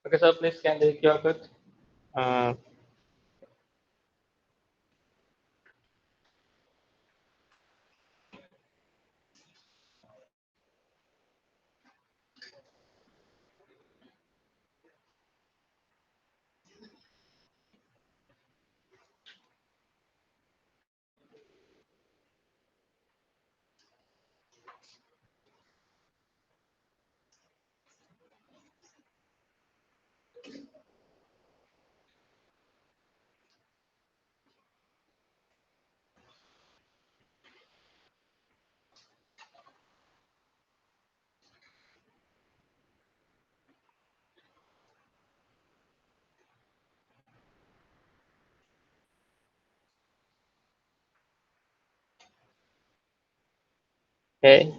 Okay, so please scan the QR code. Okay.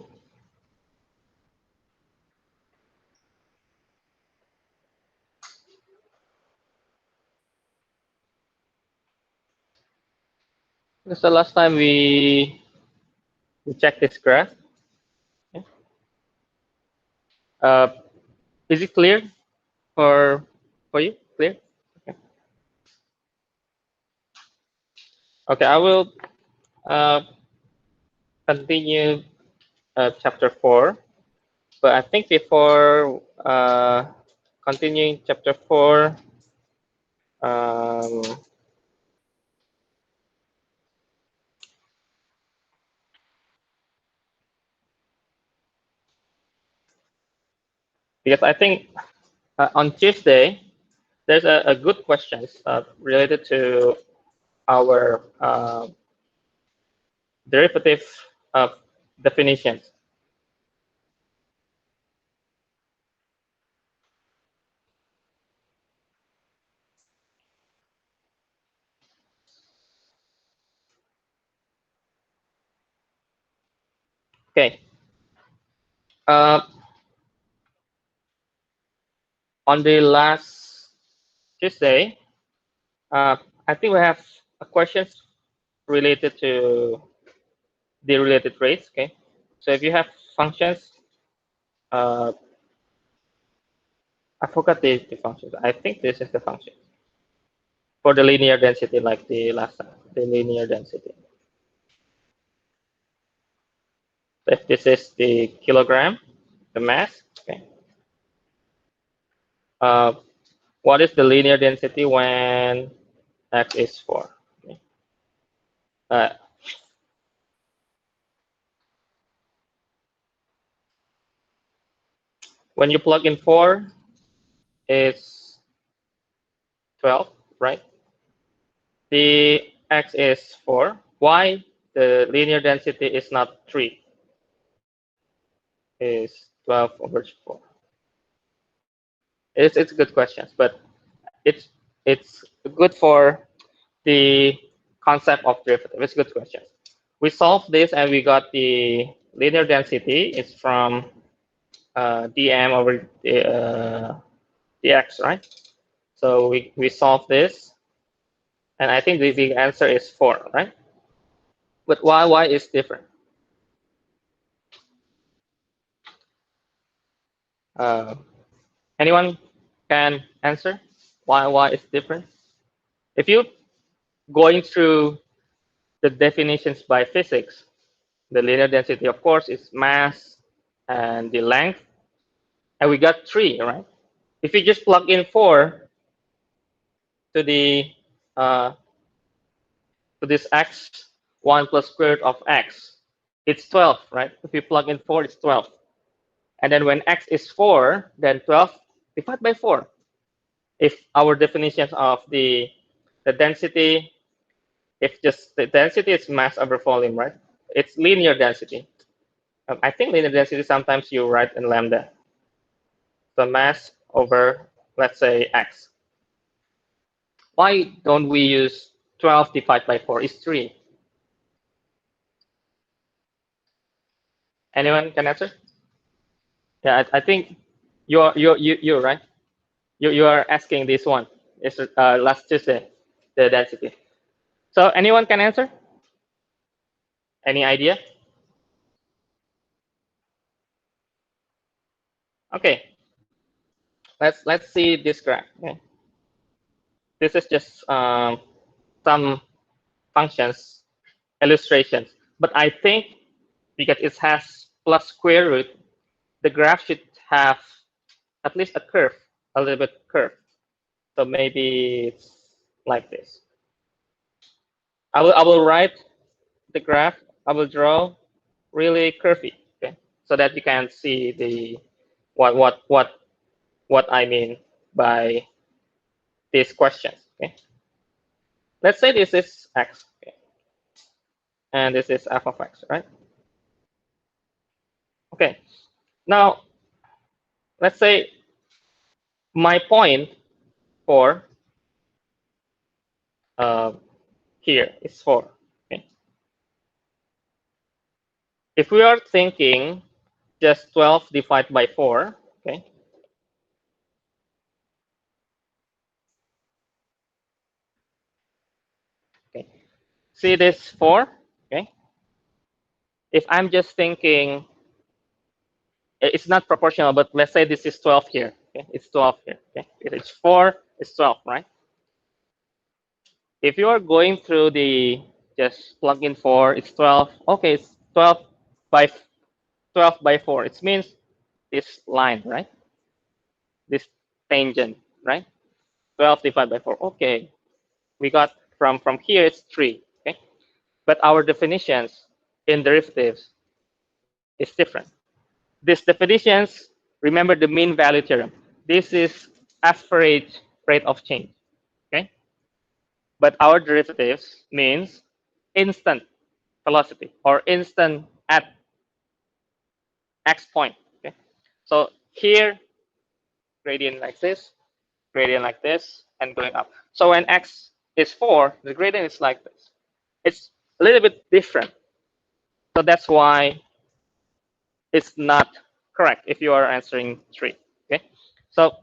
So last time we checked this graph. Okay. Is it clear for you? Clear? Okay. Okay, I will continue chapter 4, but I think before continuing chapter 4, because I think on Tuesday there's a good question related to our derivative definitions. Okay. On the last Tuesday, I think we have questions related to the related rates. Okay. So if you have functions, I forgot the functions. I think this is the function for the linear density, like the last time, the linear density. So if this is the kilogram, the mass, okay. What is the linear density when x is 4? Okay. When you plug in 4, it's 12, right? The x is 4. Why the linear density is not 3? Is 12 over 4? It's a good question, but it's good for the concept of derivative. It's a good question. We solved this and we got the linear density. It's from dm over dx, right? So we solved this, and I think the answer is 4, right? But why is different? Anyone can answer why it's different? If you going through the definitions by physics, the linear density, of course, is mass and the length, and we got 3, right? If you just plug in 4 to the to this x1 plus square root of x, it's 12, right? If you plug in 4, it's 12. And then when x is 4, then 12 divided by 4. If our definitions of the density, if just the density is mass over volume, right? It's linear density. I think linear density sometimes you write in lambda. The mass over, let's say, x. Why don't we use 12 divided by 4 is 3? Anyone can answer? Yeah, I think you're right. You are asking this one. It's last Tuesday, the density. So anyone can answer? Any idea? Okay. let's see this graph. Okay? This is just some functions illustrations, but I think because it has plus square root, the graph should have at least a curve, a little bit curved. So maybe it's like this. I will write the graph. I will draw really curvy, okay, so that you can see the what I mean by these questions. Okay, let's say this is x, okay, and this is f of x, right? Okay, now let's say my point for uh, here is 4. Okay, if we are thinking just 12 divided by 4, okay, okay, see this 4, okay. If I'm just thinking it's not proportional, but let's say this is 12 here. Okay? It's 12 here. Okay? If it's 4, it's 12, right? If you are going through the just plug in 4, it's 12. Okay, it's 12 by 4. It means this line, right? This tangent, right? 12 divided by 4. Okay, we got from here it's 3. Okay, but our definitions in derivatives is different. These definitions, remember the mean value theorem. This is average rate of change. Okay, but our derivatives means instant velocity or instant at x point. Okay, so here gradient like this, gradient like this, and going up. So when x is 4, the gradient is like this. It's a little bit different. So that's why it's not correct if you are answering 3. Okay, so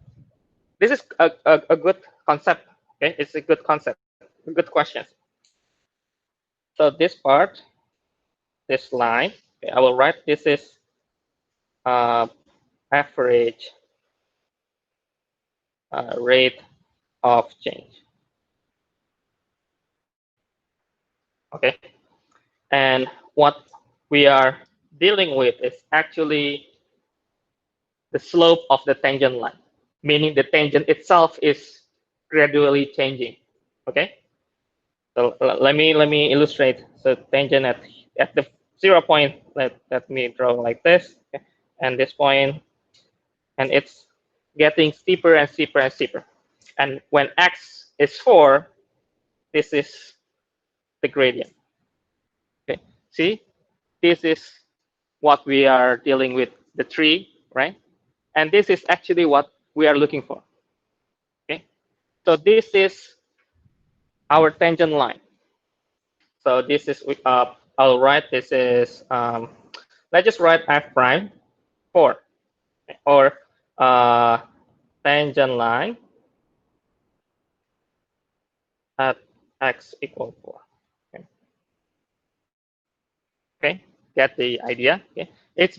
this is a good concept. Okay, it's a good concept, a good question. So this part, this line, okay, I will write this is uh, average rate of change. Okay, and what we are dealing with is actually the slope of the tangent line, meaning the tangent itself is gradually changing. Okay, so let me illustrate. So tangent at the 0 point, let me draw like this, okay? And this point, and it's getting steeper and steeper and steeper. And when x is 4, this is the gradient. Okay, see, this is what we are dealing with, the tree, right? And this is actually what we are looking for. Okay, so this is our tangent line. So this is I'll write this is let's just write f prime 4, or uh, tangent line at x equal 4. Okay, okay? Get the idea? Okay, it's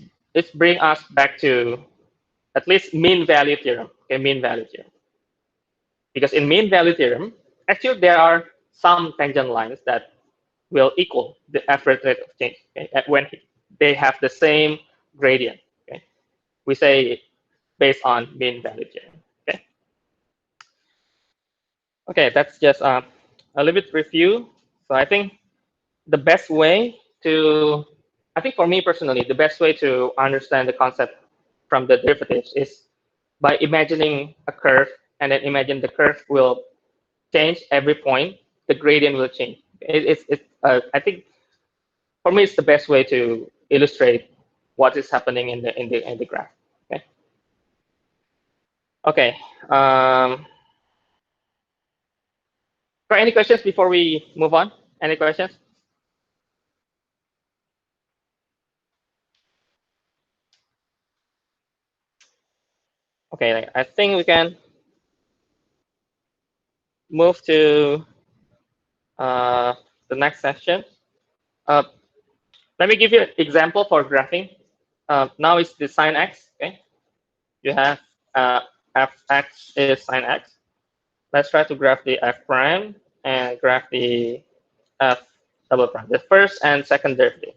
bring us back to at least mean value theorem. Okay, mean value theorem. Because in mean value theorem, actually there are some tangent lines that will equal the average rate of change, okay, when they have the same gradient. Okay, we say based on mean value theorem. Okay, okay, that's just a little bit review. So I think the best way to, I think for me personally, the best way to understand the concept from the derivatives is by imagining a curve, and then imagine the curve will change every point, the gradient will change. I think for me, it's the best way to illustrate what is happening in the graph. Okay. Okay. For any questions before we move on? Any questions? Okay. I think we can move to uh, the next session. Uh, let me give you an example for graphing. Now it's the sine x. Okay. You have fx is sine x. Let's try to graph the f prime and graph the f double prime, the first and second derivative.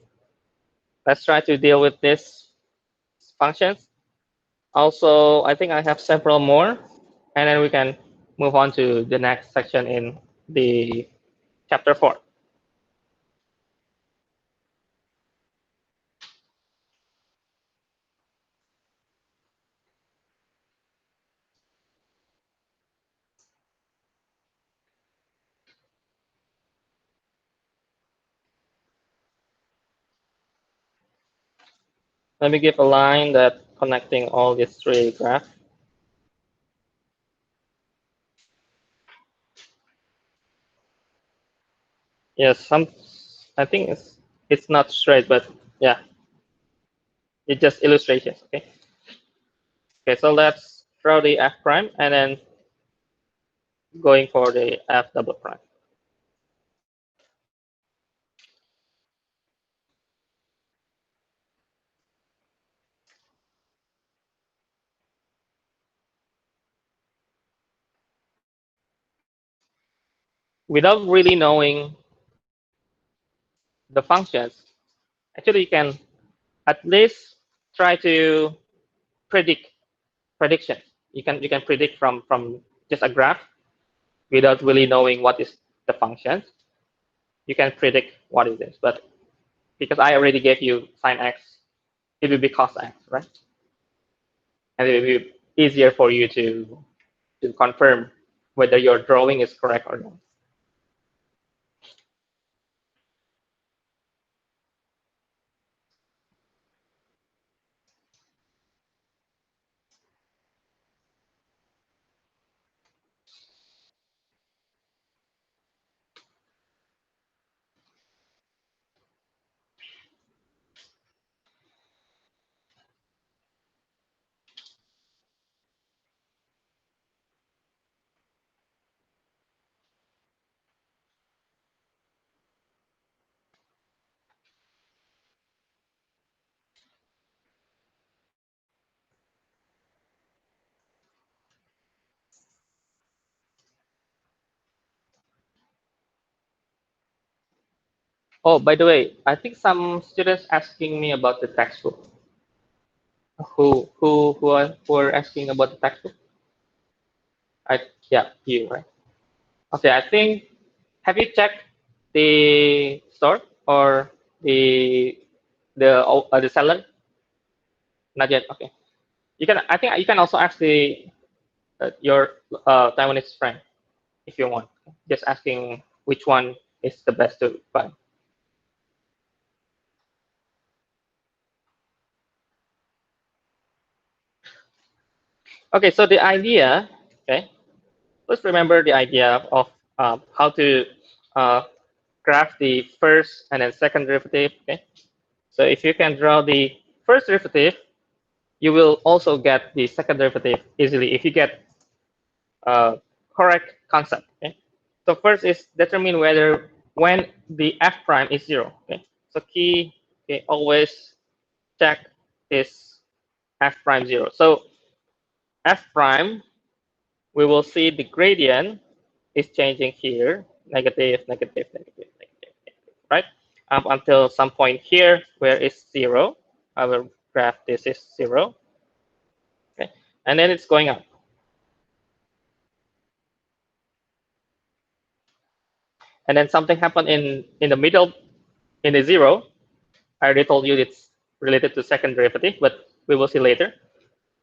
Let's try to deal with these functions. Also, I think I have several more, and then we can move on to the next section in the chapter 4. Let me give a line that connecting all these three graphs. Yes, I think it's not straight, but yeah, it's just illustrations. Okay. Okay, so let's draw the f prime and then going for the f double prime. Without really knowing the functions, actually you can at least try to predict predictions. You can predict from just a graph without really knowing what is the functions. You can predict what it is, but because I already gave you sine x, it will be cos x, right? And it will be easier for you to confirm whether your drawing is correct or not. Oh, by the way, I think some students asking me about the textbook. Who are asking about the textbook? Yeah, you, right? Okay, I think, have you checked the store or the the seller? Not yet. Okay. I think you can also ask your Taiwanese friend if you want. Just asking which one is the best to buy. Okay, so the idea, okay, let's remember the idea of how to uh, graph the first and then second derivative. Okay, so if you can draw the first derivative, you will also get the second derivative easily if you get correct concept. Okay, so first is determine whether when the f prime is 0. Okay, so key, okay, always check is f prime 0. So f prime, we will see the gradient is changing here, negative, negative, negative, negative, negative, right? Up until some point here where it's 0. I will graph this is 0. Okay, and then it's going up. And then something happened in the middle, in the 0. I already told you it's related to second derivative, but we will see later.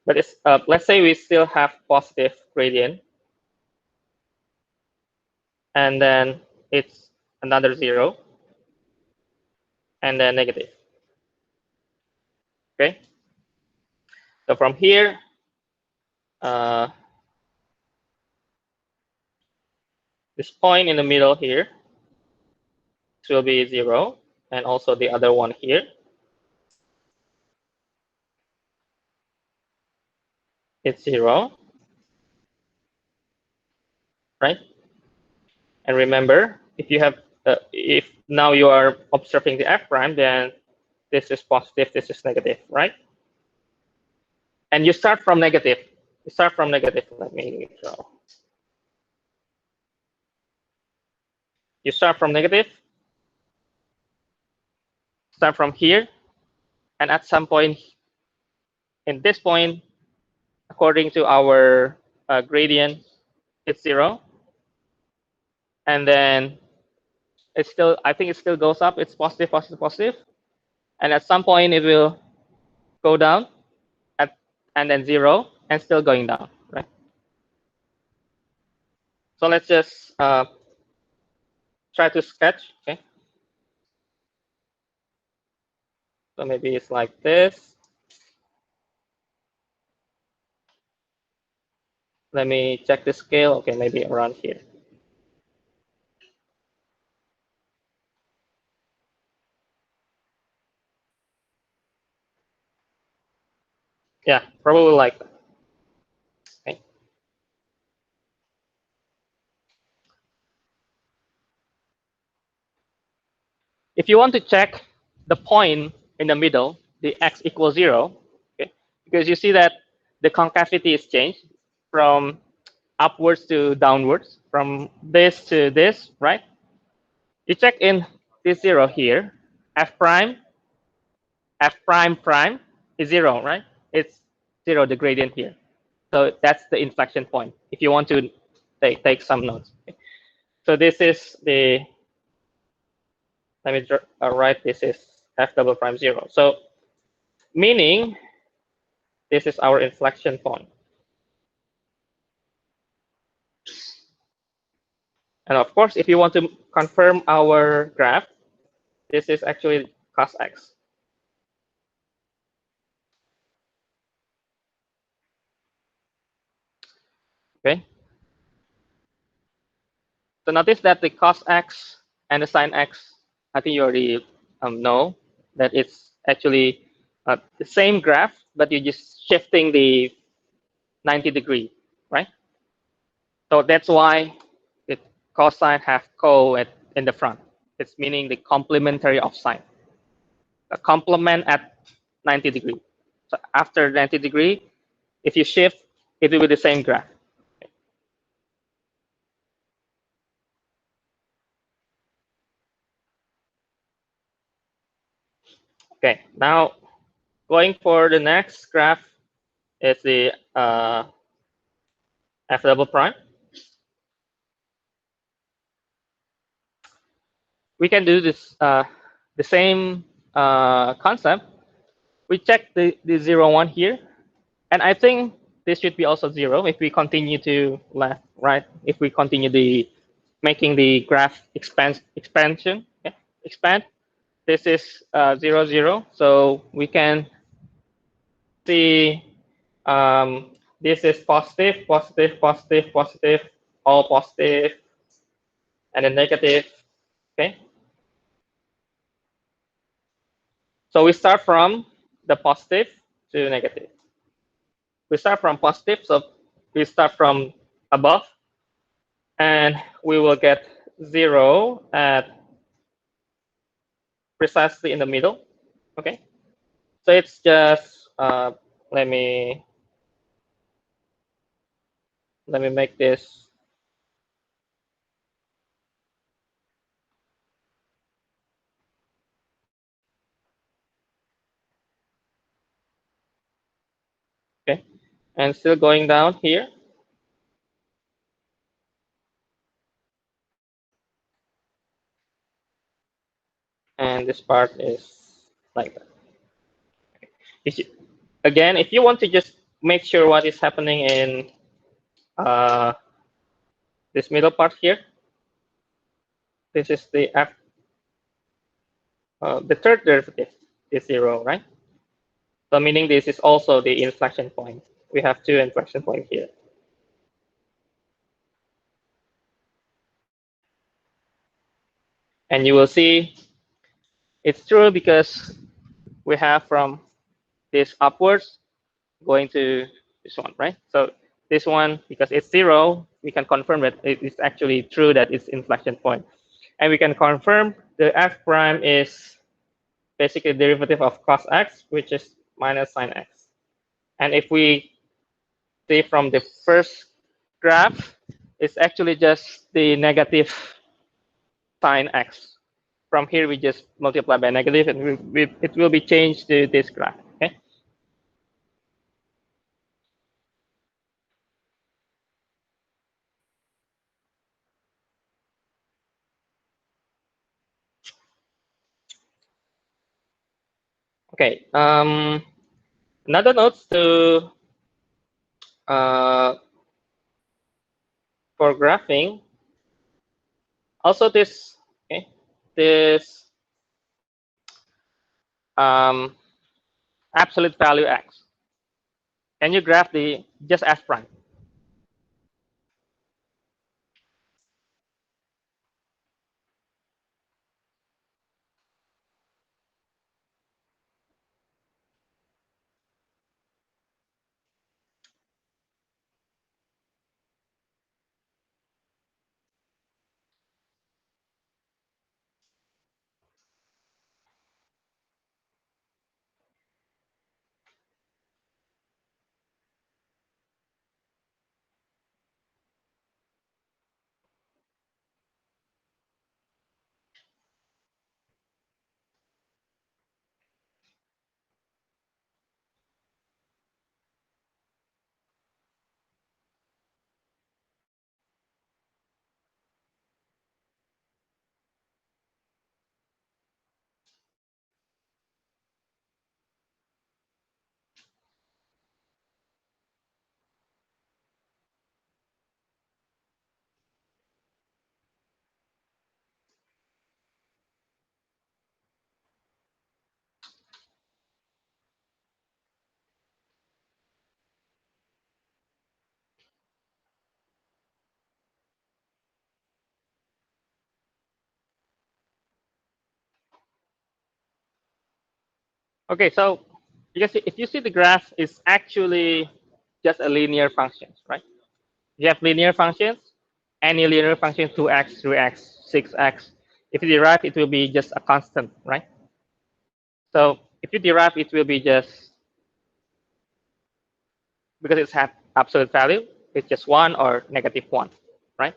But it's let's say we still have positive gradient, and then it's another 0, and then negative. Okay. So from here, uh, this point in the middle here will be 0, and also the other one here, it's 0, right? And remember, if now you are observing the f prime, then this is positive, this is negative, right? And you start from negative. We start from negative. Let me draw. You start from negative, start from here, and at some point in this point, according to our gradient, it's 0. And then it's still, I think it still goes up. It's positive, positive, positive. And at some point, it will go down, and then 0, and still going down, right? So let's just try to sketch, okay? So maybe it's like this. Let me check the scale. Okay, maybe around here. Yeah, probably like that. Okay. If you want to check the point in the middle, the x equals 0, okay, because you see that the concavity is changed from upwards to downwards, from this to this, right? You check in this 0 here, f prime prime is 0, right? It's 0, the gradient here. So that's the inflection point if you want to take some notes. Okay. So this is the, let me write, this is f double prime 0. So meaning this is our inflection point. And of course, if you want to confirm our graph, this is actually cos x. Okay. So notice that the cos x and the sin x, I think you already know that it's actually the same graph, but you're just shifting the 90-degree, right? So that's why the cosine have co in the front. It's meaning the complementary of sine. A complement at 90-degree. So after 90-degree, if you shift, it will be the same graph. Okay, now going for the next graph is the f double prime. We can do this the same concept. We check the 0, 1 here, and I think this should be also 0 if we continue to left, right? If we continue the making the graph expansion, okay? Expand. This is 0, 0. So we can see this is positive, positive, positive, positive, all positive, and then negative. Okay. So we start from the positive to negative. We start from positive, so we start from above, and we will get 0 at precisely in the middle. Okay. So it's just let me make this. Okay. And still going down here. And this part is like that. If you, again, if you want to just make sure what is happening in this middle part here, this is the f, the third derivative is 0, right? So meaning this is also the inflection point. We have two inflection points here. And you will see it's true because we have from this upwards going to this one, right? So this one, because it's 0, we can confirm that it is actually true that it's inflection point. And we can confirm the f prime is basically derivative of cos x, which is minus sin x. And if we See, from the first graph, it's actually just the negative sign x. From here, we just multiply by negative, and it will be changed to this graph. Okay. Okay. Another note to for graphing. Also, this okay, this um, absolute value x. Can you graph the just f prime? Okay, so if you see the graph, is actually just a linear function, right? You have linear functions, any linear function, 2x, 3x, 6x. If you derive, it will be just a constant, right? So if you derive, it will be just, because it's have absolute value, it's just 1 or negative 1, right?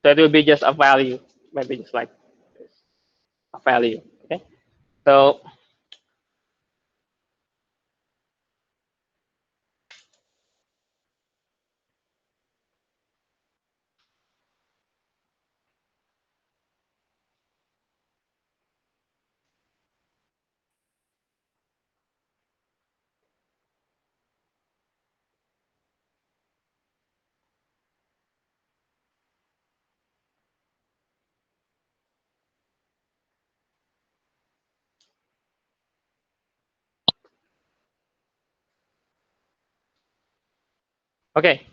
So it will be just a value, maybe just like this, a value, okay? So, okay,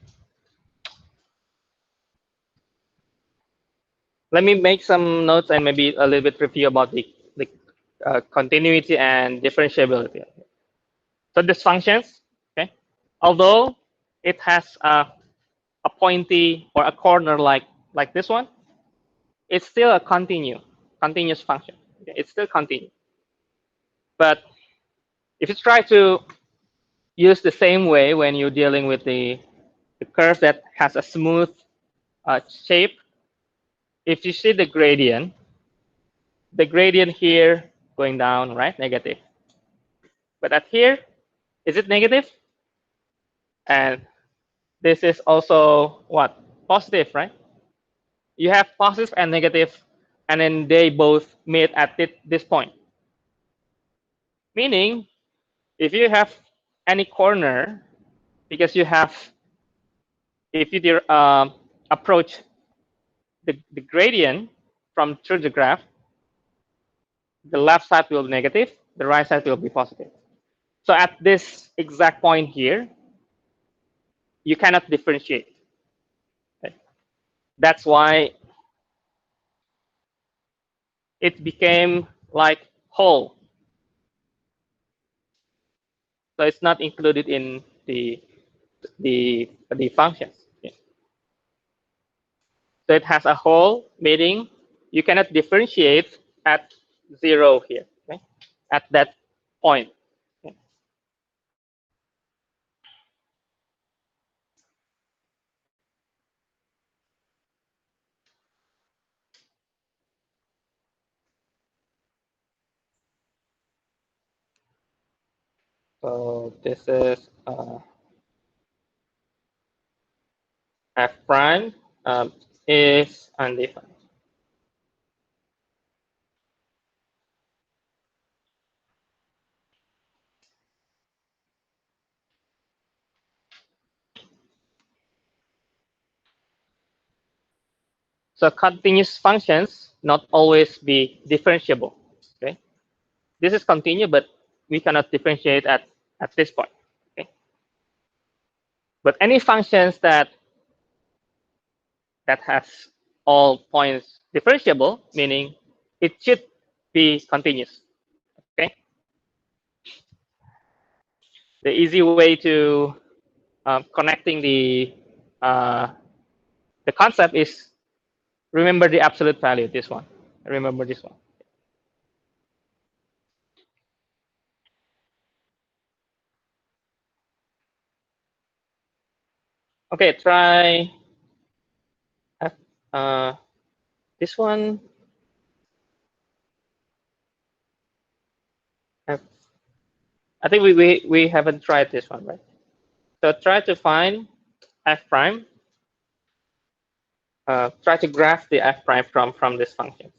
let me make some notes and maybe a little bit review about the continuity and differentiability. So this functions, okay, although it has a pointy or a corner like this one, it's still a continuous function. Okay? It's still continuous. But if you try to use the same way when you're dealing with the curve that has a smooth shape, if you see the gradient here going down, right, negative. But at here, is it negative? And this is also what? Positive, right? You have positive and negative, and then they both meet at this point. Meaning, if you have any corner, because you have, if you approach the gradient from through the graph, the left side will be negative, the right side will be positive. So at this exact point here, you cannot differentiate. Okay? That's why it became like whole. So it's not included in the functions. Okay? So it has a whole, meaning you cannot differentiate at 0 here, okay? At that point. Okay? So this is f prime is undefined. So continuous functions not always be differentiable. Okay, this is continuous, but we cannot differentiate at this point. Okay, but any functions that has all points differentiable, meaning it should be continuous. Okay, the easy way to connecting the concept is remember the absolute value. This one, remember this one. Okay, try uh, this one. I think we haven't tried this one, right? So try to find f prime. Try to graph the f prime from this function.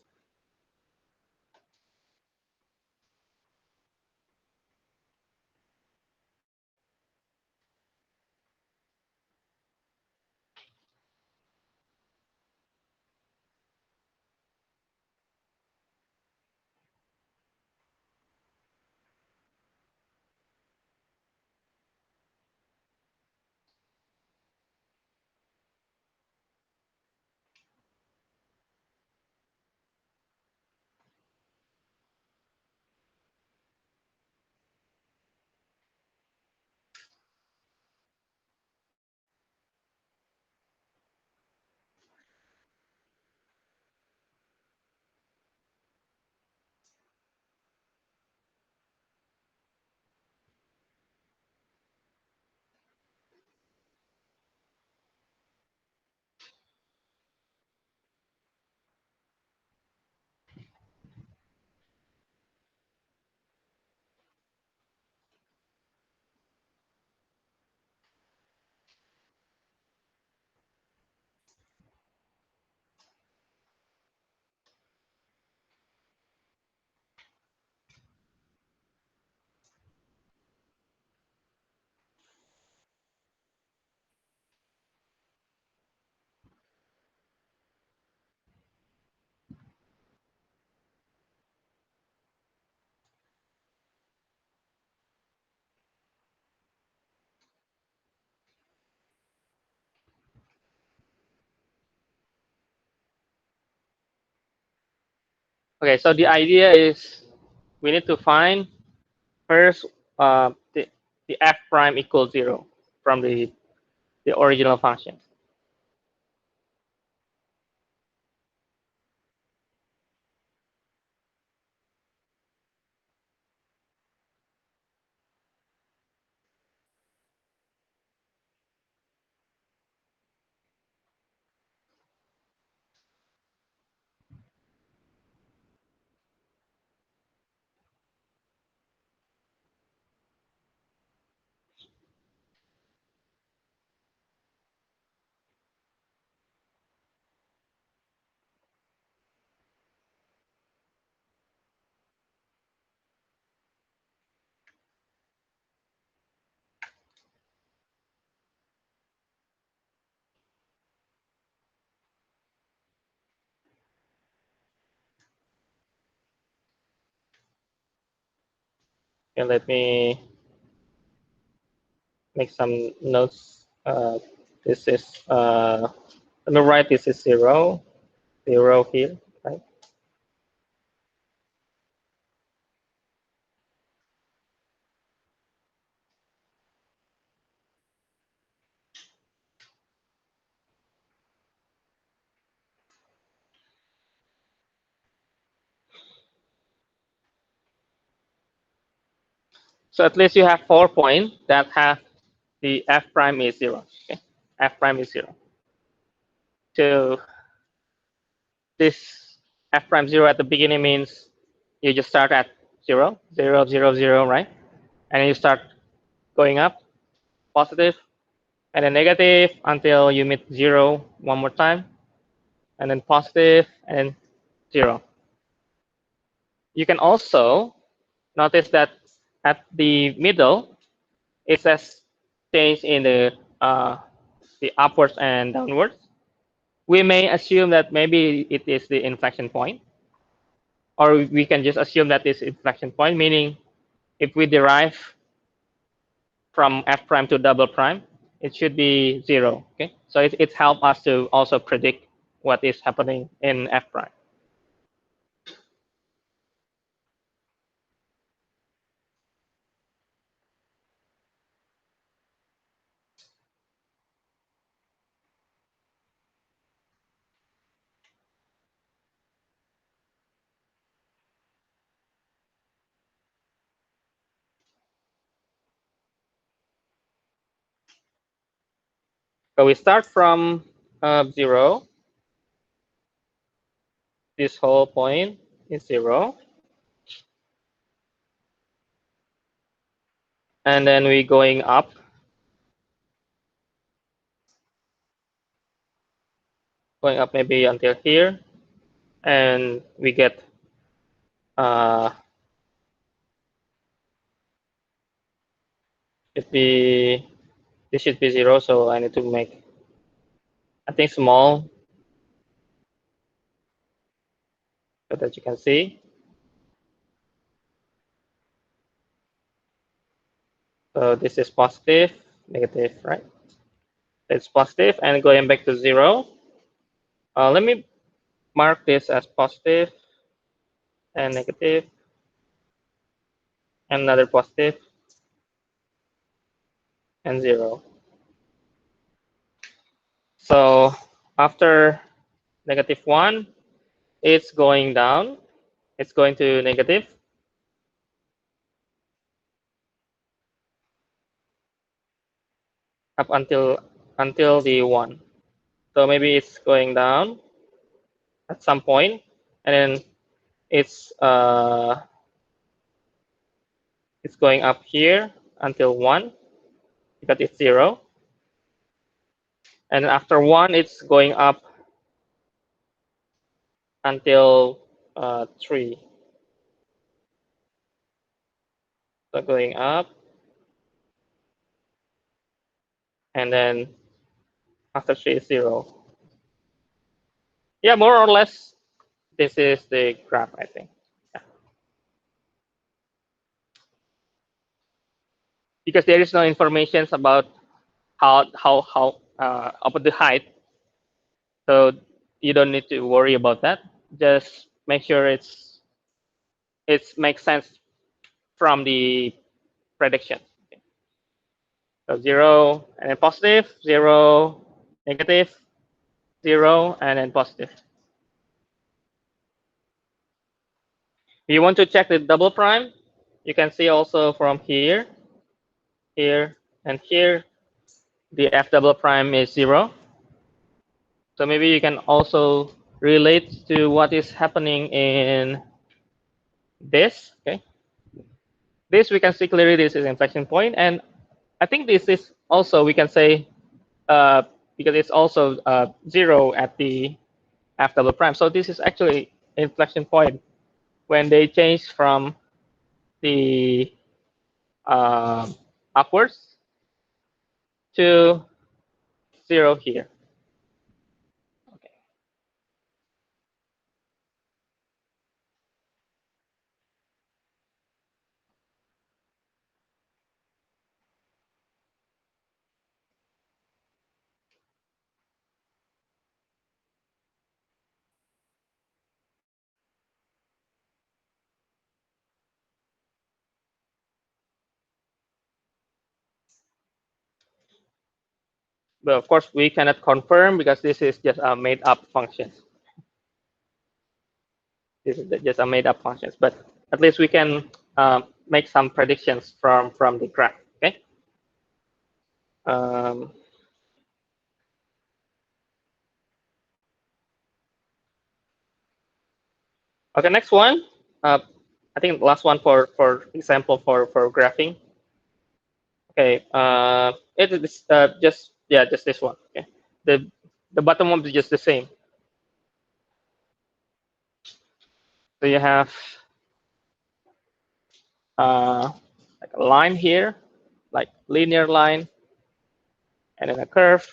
Okay, so the idea is we need to find first the f prime equals 0 from the original function. And let me make some notes. This is let me write this is 0, 0 here, right? So at least you have 4 points that have the f prime is 0. Okay, f prime is 0. So this f prime 0 at the beginning means you just start at 0, 0, 0, 0, right? And you start going up, positive, and then negative until you meet 0 one more time, and then positive, and 0. You can also notice that at the middle, it says change in the upwards and downwards. We may assume that maybe it is the inflection point, or we can just assume that it's inflection point, meaning if we derive from f prime to double prime, it should be 0. Okay, so it helps us to also predict what is happening in f prime. So we start from 0. This whole point is 0. And then we going up maybe until here, and we get should be this should be 0, so I need to make, I think, small so that you can see. So this is positive, negative, right? It's positive, and going back to 0. Let me mark this as positive and negative, and another positive and 0. So after -1, it's going down. It's going to negative up until the 1. So maybe it's going down at some point, and then it's going up here until 1 because it's 0, and after 1 it's going up until 3. So going up, and then after 3 is 0. Yeah, more or less this is the graph, I think. Yeah. Because there is no information about how about the height, so you don't need to worry about that. Just make sure it makes sense from the prediction. Okay. So 0 and then positive, 0, negative, 0, and then positive. If you want to check the double prime, you can see also from here, here, and here, the f double prime is 0. So maybe you can also relate to what is happening in this. Okay, this we can see clearly this is inflection point, and I think this is also, we can say, because it's also 0 at the f double prime. So this is actually inflection point when they change from the upwards to 0 here. Okay. But of course, we cannot confirm because this is just a made-up function. This is just a made-up functions, but at least we can make some predictions from the graph. Okay. Okay. Next one. I think last one for example for graphing. Okay, it is just this one. Okay, the bottom one is just the same. So you have like a line here, like linear line, and then a curve.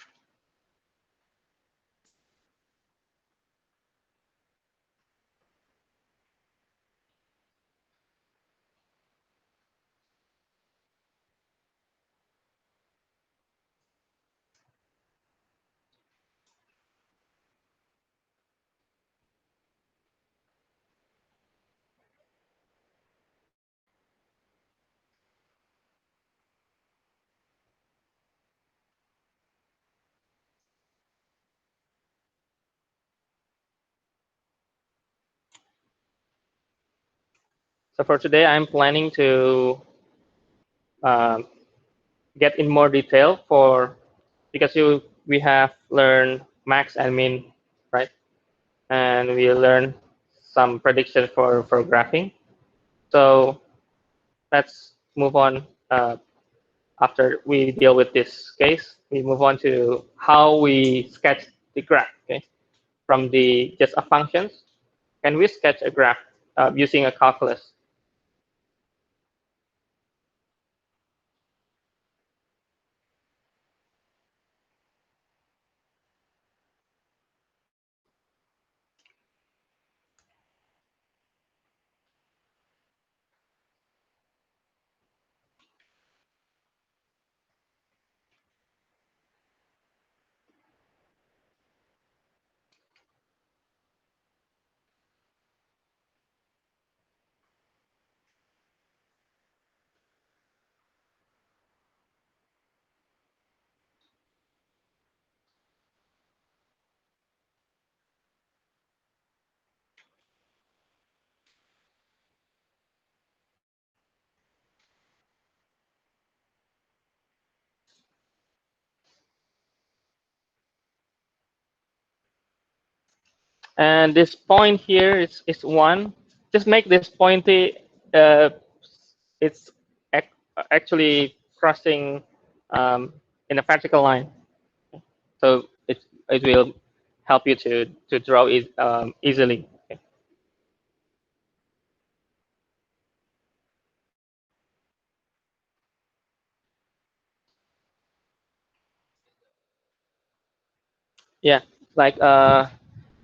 So for today, I'm planning to um, get in more detail for because we have learned max and min, right? And we learn some prediction for graphing. So let's move on. After we deal with this case, we move on to how we sketch the graph. Okay, from the just a functions, can we sketch a graph using a calculus? And this point here is one. Just make this pointy. It's actually crossing in a vertical line, so it will help you to draw it easily. Okay. Yeah, like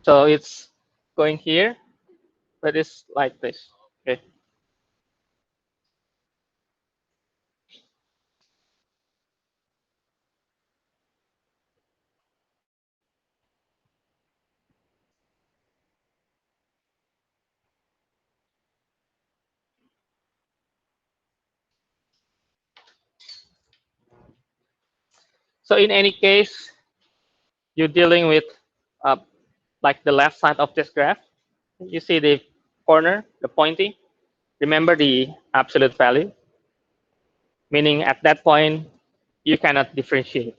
so it's going here, but it's like this. Okay. So in any case, you're dealing with uh, like the left side of this graph. You see the corner, the pointy. Remember the absolute value, meaning at that point you cannot differentiate.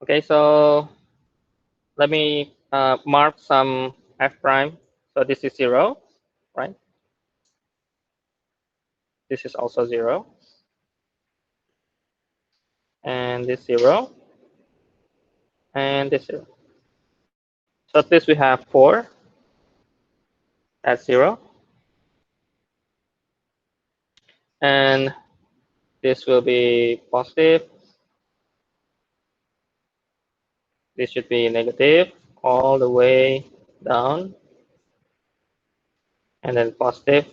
Okay, so let me mark some f prime. So this is 0, right? This is also 0, and this 0, and this 0. So at least we have 4 at 0, and this will be positive. This should be negative all the way down, and then positive,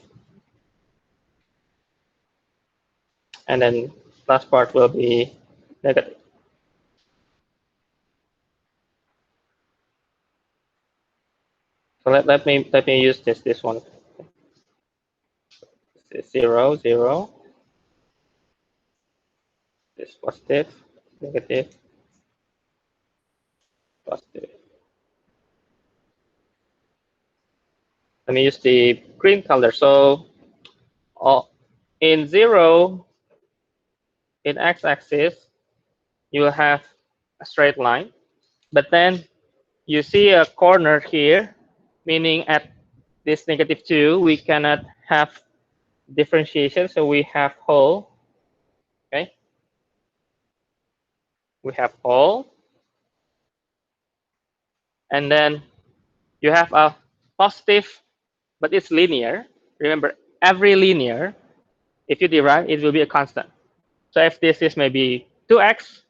and then last part will be negative. So let me use this one. This is 0, 0. This positive, negative, positive. Let me use the green color. So in 0, in x-axis, you will have a straight line. But then you see a corner here, meaning at this -2, we cannot have differentiation, so we have whole. Okay, we have whole, and then you have a positive, but it's linear. Remember, every linear, if you derive, it will be a constant. So if this is maybe 2x,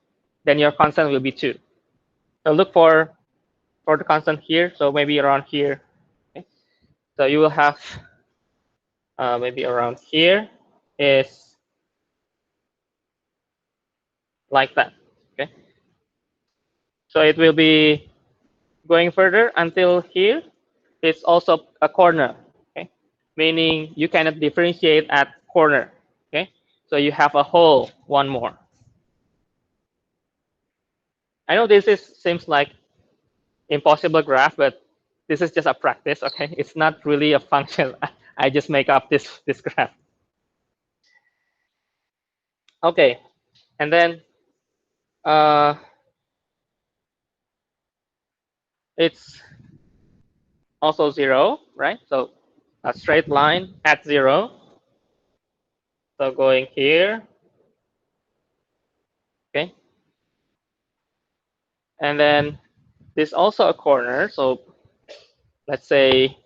then your constant will be 2. So look for the constant here. So maybe around here. Okay? So you will have maybe around here is like that. Okay. So it will be going further until here. It's also a corner. Okay. Meaning you cannot differentiate at corner. Okay. So you have a whole one more. I know this seems like impossible graph, but this is just a practice. Okay. It's not really a function. I just make up this graph. Okay. And then it's also 0, right? So a straight line at 0. So going here, okay. And then there's also a corner. So let's say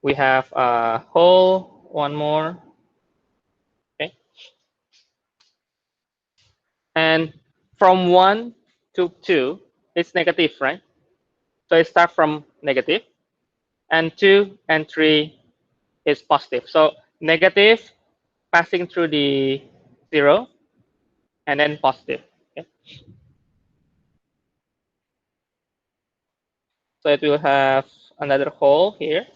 we have a whole one more, okay. And from 1 to 2, it's negative, right? So it starts from negative, and 2 and 3 is positive. So negative passing through the 0, and then positive. Okay? So it will have another hole here.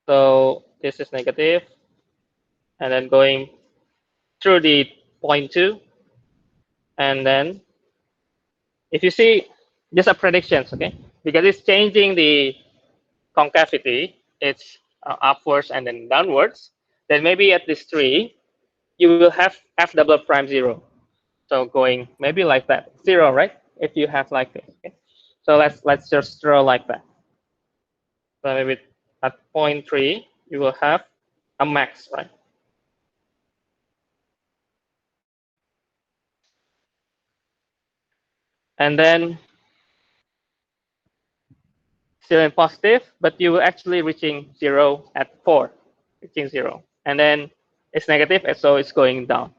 So this is negative, and then going through the point 2, and then if you see, just a predictions, okay, because it's changing the concavity, it's upwards and then downwards. Then maybe at this 3, you will have f double prime 0. So going maybe like that, 0, right? If you have like this, okay. So let's just draw like that. So maybe at point 3, you will have a max, right? And then still in positive, but you will actually reaching 0 at 4, reaching 0. And then it's negative, and so it's going down.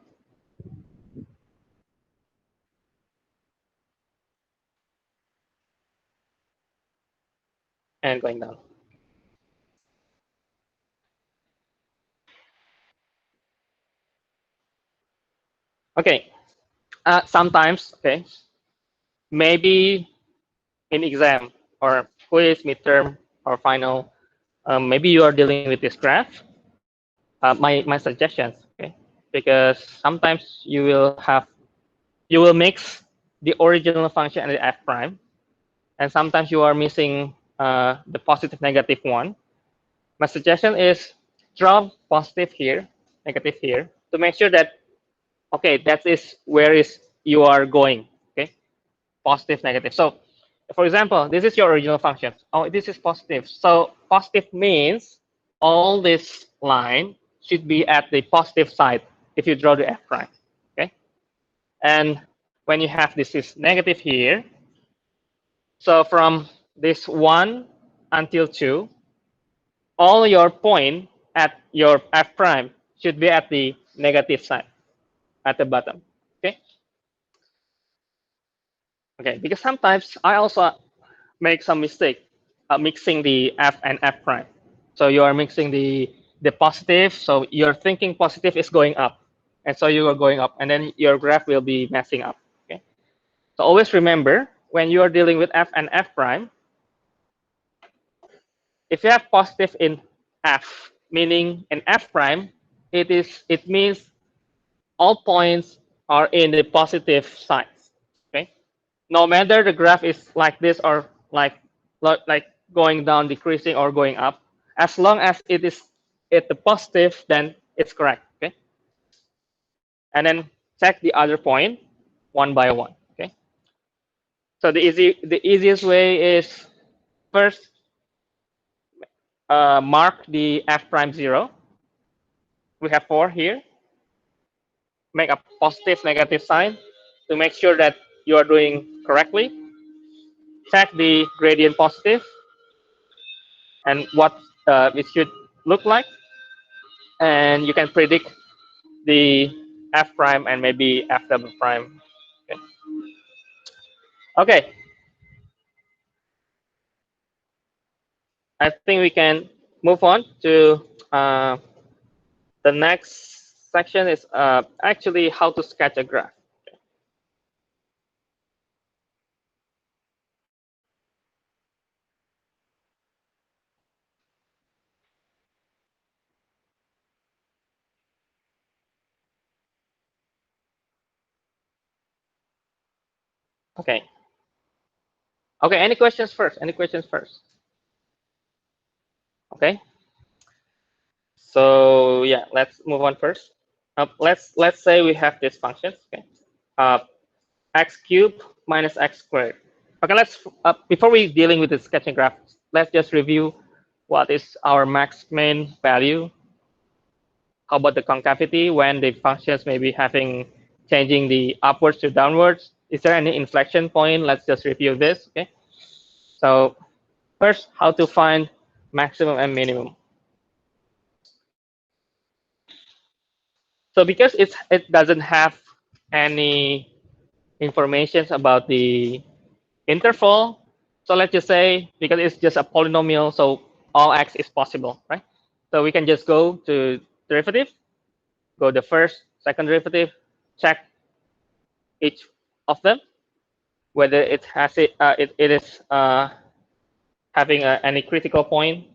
And going down. Okay. Sometimes, okay, maybe in exam or quiz, midterm, or final, maybe you are dealing with this graph. My suggestions, okay, because sometimes you will mix the original function and the f prime, and sometimes you are missing the positive negative one. My suggestion is draw positive here, negative here, to make sure that okay, that is where is you are going. Okay, positive, negative. So, for example, this is your original function. Oh, this is positive. So positive means all this line should be at the positive side if you draw the f prime. Okay, and when you have this is negative here, so from this 1 until 2, all your point at your f prime should be at the negative side, at the bottom. Okay. Okay. Because sometimes I also make some mistake mixing the f and f prime. So you are mixing the positive. So you're thinking positive is going up, and so you are going up, and then your graph will be messing up. Okay. So always remember when you are dealing with f and f prime, if you have positive in f, meaning in f prime, it means all points are in the positive sides. Okay, no matter the graph is like this or like going down, decreasing, or going up, as long as it is at the positive, then it's correct. Okay, and then check the other point one by one. Okay, so the easiest way is first mark the f prime 0. We have 4 here. Make a positive negative sign to make sure that you are doing correctly. Check the gradient positive and what it should look like, and you can predict the f prime and maybe f double prime. Okay, okay. I think we can move on to the next section is actually how to sketch a graph. Okay. Okay. Any questions first? Any questions first? Okay. So yeah, let's move on first. Let's say we have these functions. Okay. Uh, x cubed minus x squared. Okay. Let's before we dealing with the sketching graph, let's just review what is our max main value. How about the concavity when the functions may be having changing the upwards to downwards? Is there any inflection point? Let's just review this. Okay. So first, how to find maximum and minimum. So because it doesn't have any information about the interval, so let's just say because it's just a polynomial, so all x is possible, right? So we can just go to derivative, go the first, second derivative, check each of them, whether it has it is having any critical point.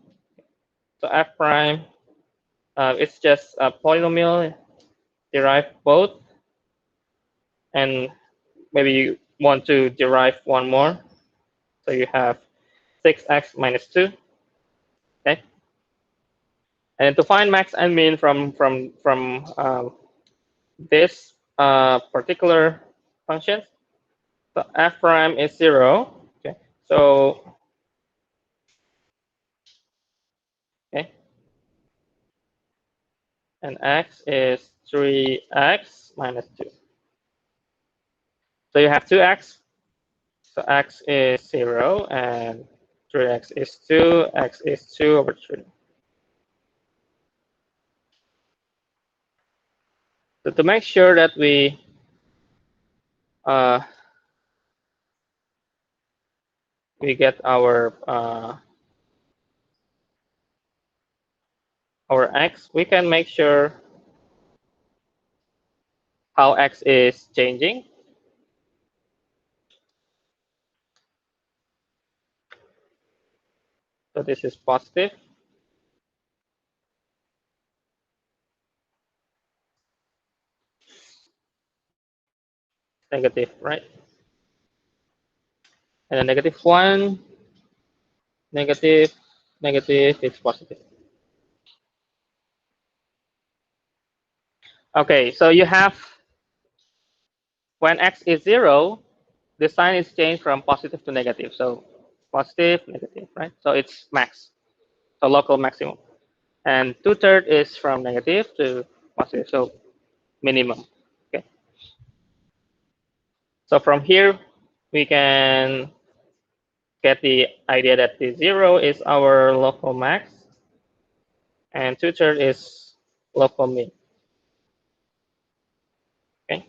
So f prime, it's just a polynomial, derive both, and maybe you want to derive one more. So you have 6x minus 2. Okay. And to find max and min from this particular function, so f prime is 0. Okay. So okay, and x is 3x minus 2. So you have 2x. So x is 0 and 3x is 2. X is 2 over 3. So to make sure that uh, we get our x, we can make sure how x is changing. So this is positive, negative, right? And then negative 1, negative, negative, it's positive. Okay, so you have when x is 0, the sign is changed from positive to negative. So positive, negative, right? So it's max, so local maximum. And 2/3 is from negative to positive, so minimum. Okay. So from here, we can get the idea that the 0 is our local max, and 2/3 is local min. Okay.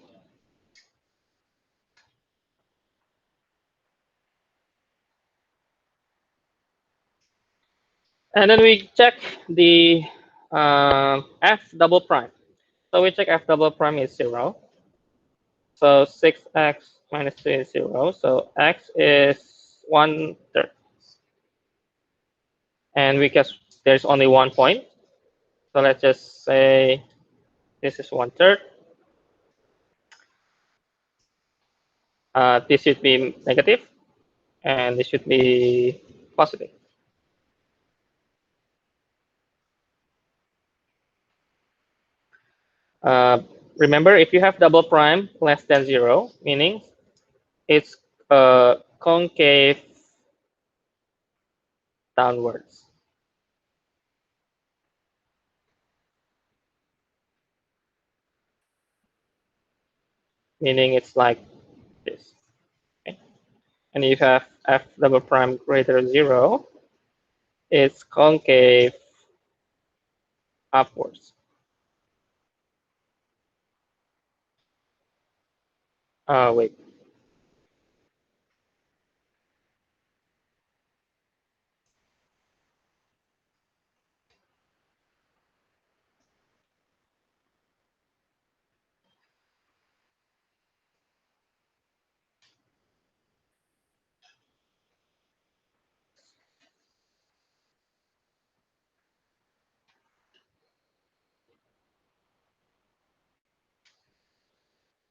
And then we check the f double prime. So we check f double prime is 0. So 6x minus 2 is 0. So x is 1/3. And because there's only one point, so let's just say this is 1/3. This should be negative, and this should be positive. Remember, if you have double prime less than 0, meaning it's concave downwards. Meaning it's like this. Okay? And if you have f double prime greater than 0, it's concave upwards. Wait.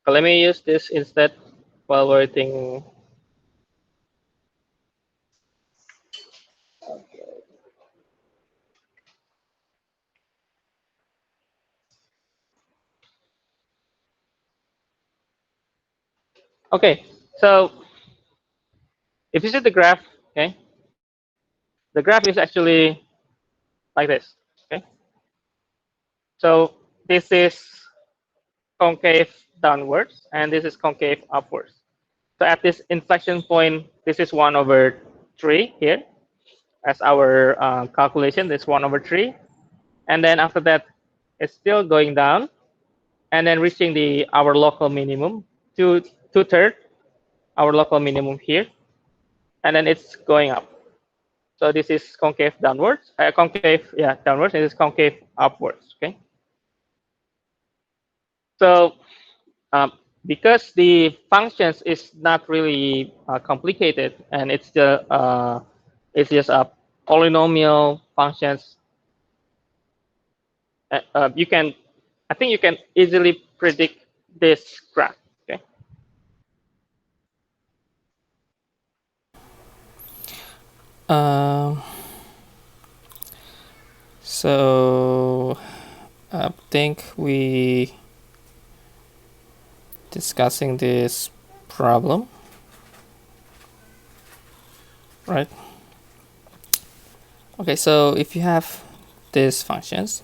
Let me use this instead while waiting. Okay, so if you see the graph, okay, the graph is actually like this. Okay, so this is concave downwards, and this is concave upwards. So at this inflection point, this is 1/3 here as our calculation. This 1/3, and then after that, it's still going down, and then reaching our local minimum, two-thirds our local minimum here, and then it's going up. So this is concave downwards, downwards. This is concave upwards. Okay. So um, because the functions is not really complicated, and it's just a polynomial functions. You can, I think you can easily predict this graph. Okay. So I think we discussing this problem, right? Okay, so if you have these functions,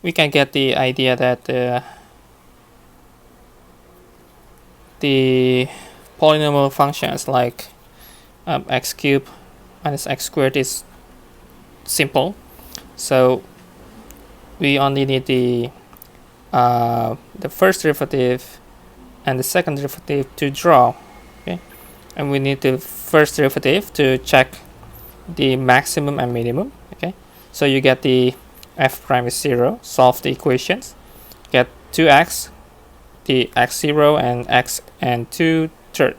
we can get the idea that the polynomial functions like x cubed minus x squared is simple. So we only need the first derivative and the second derivative to draw. Okay, and we need the first derivative to check the maximum and minimum. Okay, so you get the f prime is 0, solve the equations, get 2x, the x0 and x and 2/3,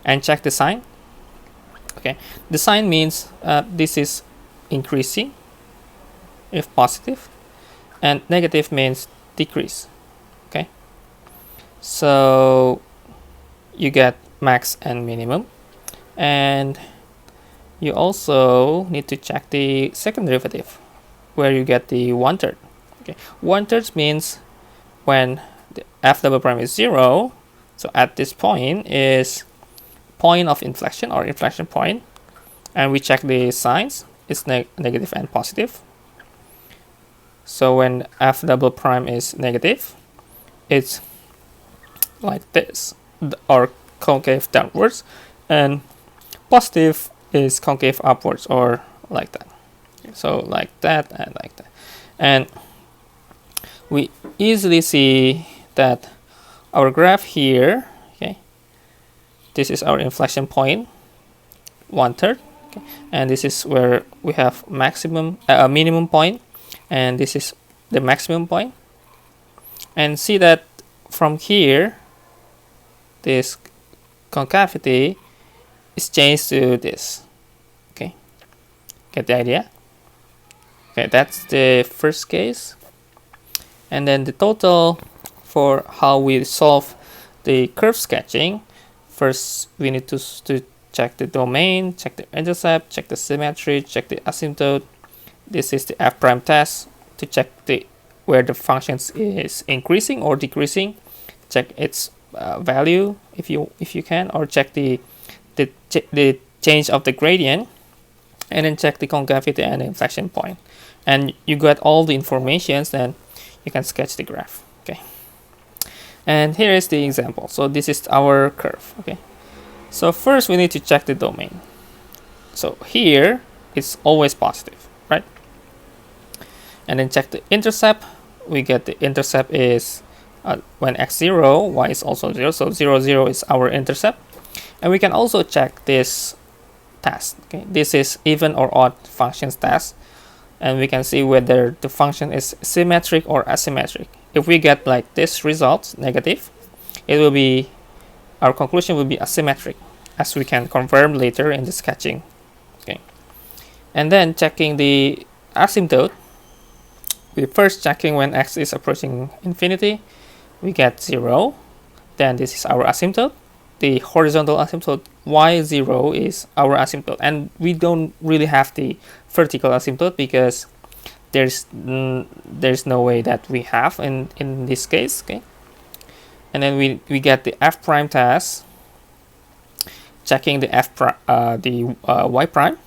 and check the sign. Okay, the sign means this is increasing if positive, and negative means decrease. Okay, so you get max and minimum, and you also need to check the second derivative where you get the 1/3. Okay, 1/3 means when the f double prime is 0, so at this point is point of inflection or inflection point, and we check the signs, it's negative and positive. So when f double prime is negative, it's like this, or concave downwards, and positive is concave upwards, or like that. So like that and like that. And we easily see that our graph here, okay, this is our inflection point, 1/3, okay, and this is where we have maximum, minimum point, and this is the maximum point. And see that from here, this concavity is changed to this. Okay, get the idea? Okay, that's the first case. And then the total for how we solve the curve sketching, first we need to check the domain, check the intercept, check the symmetry, check the asymptote. This is the f prime test to check where the function is increasing or decreasing. Check its value if you can, or check the change of the gradient, and then check the concavity and inflection point. And you got all the informations, then you can sketch the graph. Okay. And here is the example. So this is our curve. Okay. So first we need to check the domain. So here it's always positive, right? And then check the intercept. We get the intercept is when x 0, y is also 0. So 0, 0 is our intercept. And we can also check this test. Okay, this is even or odd functions test, and we can see whether the function is symmetric or asymmetric. If we get like this result negative, it will be, our conclusion will be asymmetric, as we can confirm later in the sketching. Okay, and then checking the asymptote, we first checking when x is approaching infinity, we get 0. Then this is our asymptote. The horizontal asymptote y0 is our asymptote, and we don't really have the vertical asymptote because there's no way that we have in this case. Okay, and then we get the f prime test, checking the y prime.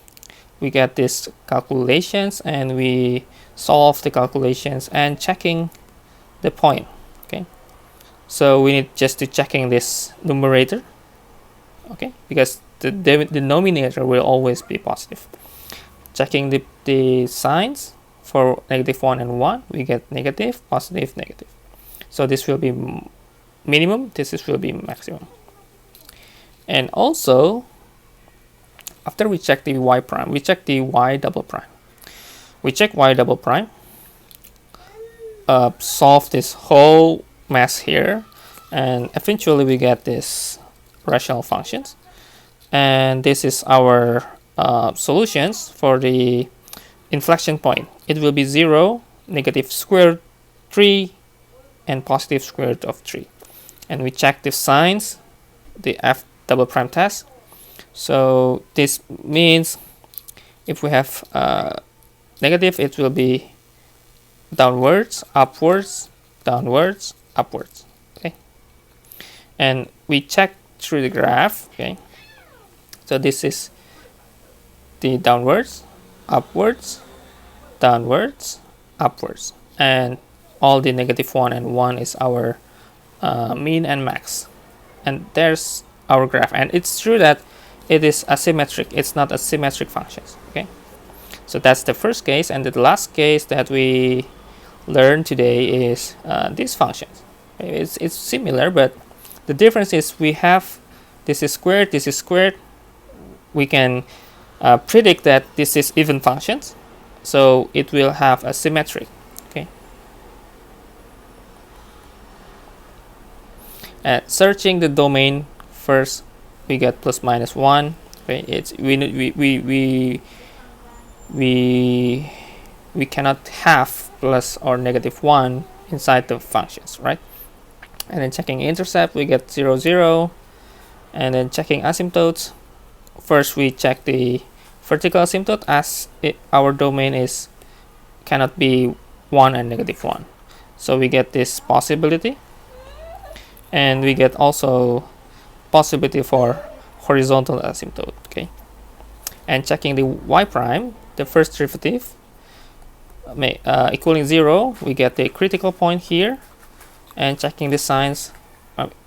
We get these calculations, and we solve the calculations and checking the point. Okay, so we need just to checking this numerator, okay, because the denominator will always be positive. Checking the signs for -1 and 1, we get negative, positive, negative. So this will be minimum, this will be maximum. And also, after we check the y prime, we check the y double prime. We check y double prime, solve this whole mess here, and eventually we get this rational functions. And this is our solutions for the inflection point. It will be 0, negative square root 3, and positive square root of 3. And we check the signs, the f double prime test. So this means if we have negative, it will be downwards, upwards, downwards, upwards. Okay, and we check through the graph. Okay, so this is the downwards, upwards, downwards, upwards, and all the -1 and 1 is our mean and max. And there's our graph, and it's true that it is asymmetric, it's not a symmetric functions. Okay, so that's the first case. And the last case that we learned today is these functions. It's similar, but the difference is we have this is squared, this is squared. We can predict that this is even functions, so it will have a symmetric. Okay, searching the domain first, we get ±1. Okay, it's we cannot have plus or -1 inside the functions, right? And then checking intercept, we get 0, 0. And then checking asymptotes, first we check the vertical asymptote, as our domain is cannot be 1 and -1. So we get this possibility, and we get also possibility for horizontal asymptote. Okay, and checking the y prime, the first derivative equaling 0, we get the critical point here. And checking the signs,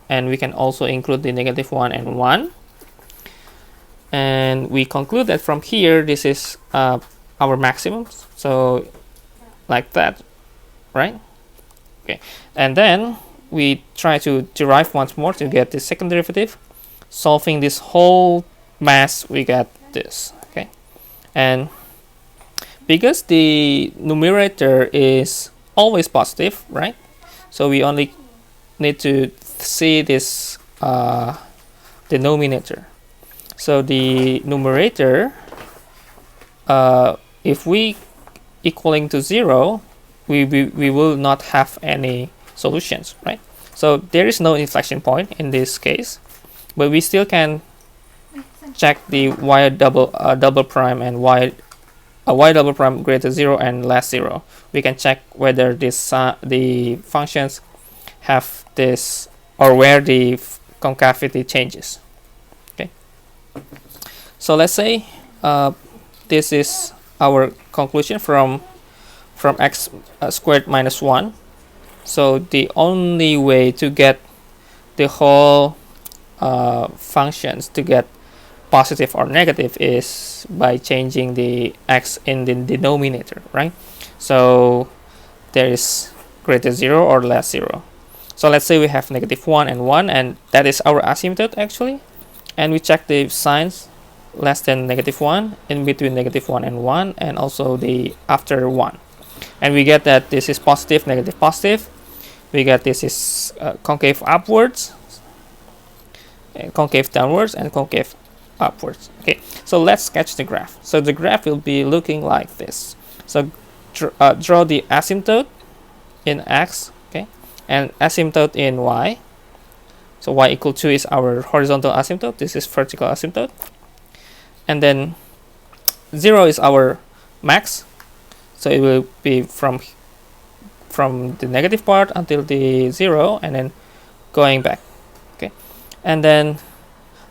and we can also include the -1 and 1. And we conclude that from here this is our maximums, so like that, right? Okay, and then we try to derive once more to get the second derivative. Solving this whole mass, we get this. Okay, and because the numerator is always positive, right? So we only need to see this denominator. So the numerator, if we equaling to 0, we will not have any solutions, right? So there is no inflection point in this case, but we still can check the y double prime and y double prime greater 0 and less 0. We can check whether this the functions have this, or where the concavity changes. Okay, so let's say this is our conclusion from x squared minus 1. So the only way to get the whole functions to get positive or negative is by changing the x in the denominator, right? So there is greater 0 or less 0. So let's say we have negative 1 and 1, and that is our asymptote actually. And we check the signs less than negative 1, in between negative 1 and 1, and also the after 1. And we get that this is positive, negative, positive. We get this is concave upwards, concave downwards, and concave upwards. Okay, so let's sketch the graph. So the graph will be looking like this. So draw the asymptote in x, okay, and asymptote in y. So y equal 2 is our horizontal asymptote. This is vertical asymptote. And then 0 is our max. So it will be from the negative part until the 0, and then going back. Okay, and then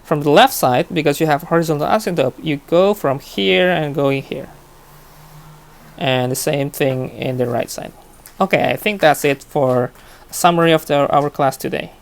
from the left side, because you have horizontal asymptote, you go from here and going here, and the same thing in the right side. Okay, I think that's it for a summary of our class today.